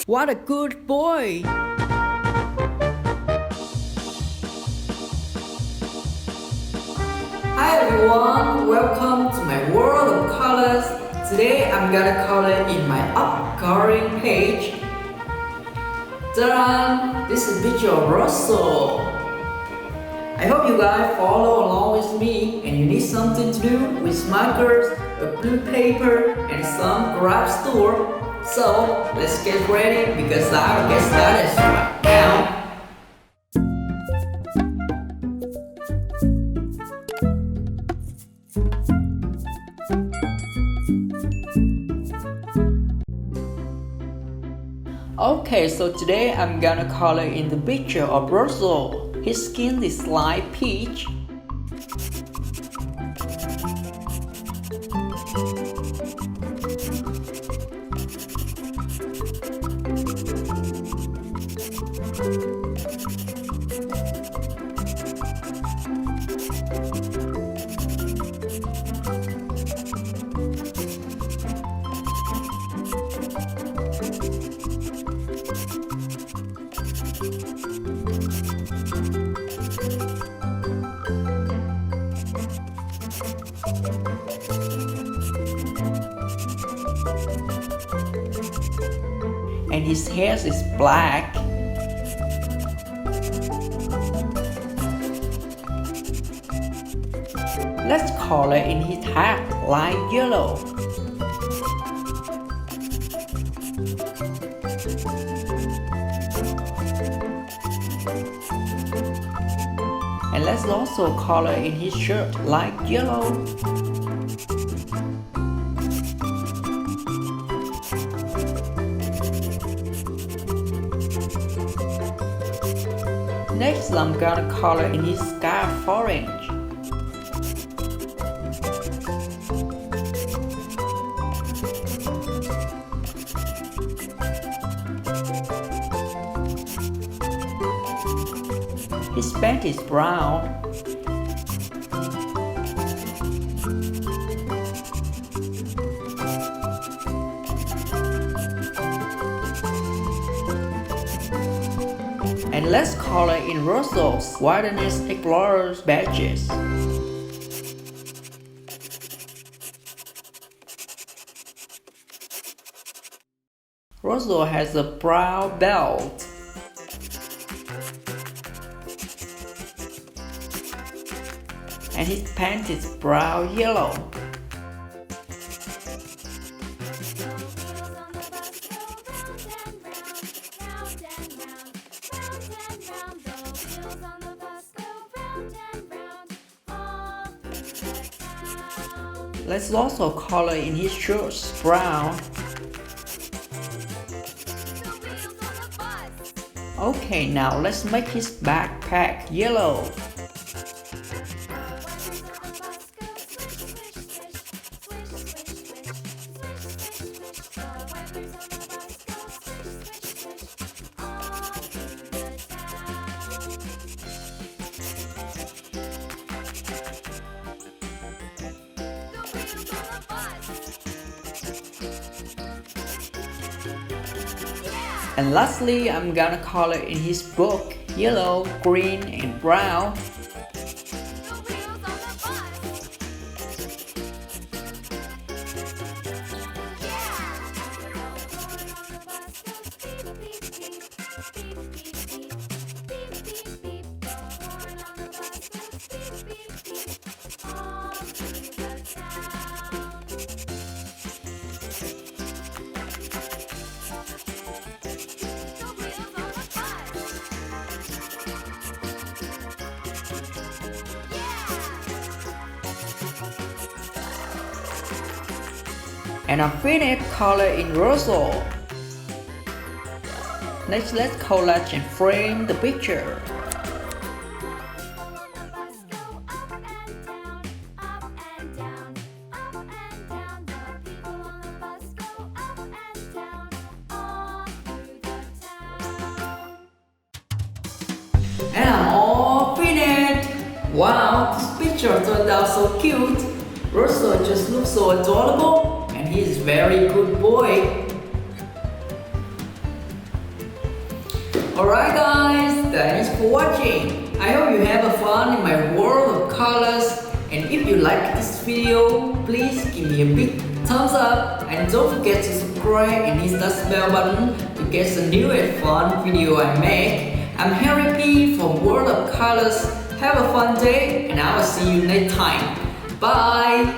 What a good boy! Hi everyone, welcome to my world of colors. Today I'm gonna color in my upcoloring page. Ta-da! This is a picture of Russell. I hope you guys follow along with me and you need something to do with markers, a blue paper and some craft store. So let's get ready because I'll get started right now. Okay, so today I'm gonna color in the picture of Russell. His skin is light peach. And his hair is black. Let's color in his hat light yellow. And let's also color in his shirt light yellow. Next, I'm gonna color in his scarf orange. His pant is brown. And let's color in Russell's Wilderness Explorers badges. Russell has a brown belt. And his pants is brown yellow. Let's also color in his shorts brown. Okay, now let's make his backpack yellow. And lastly, I'm gonna color in his book yellow, green, and brown. And I finished color in Russell. Next, let's collage and frame the picture. And I'm all finished! Wow, this picture turned out so cute! Russell just looks so adorable and he is very good boy. Alright guys, thanks for watching. I hope you have fun in my world of colors. And if you like this video, please give me a big thumbs up. And don't forget to subscribe and hit that bell button to get the new and fun video I make. I'm Harry P from World of Colors. Have a fun day and I will see you next time. Bye!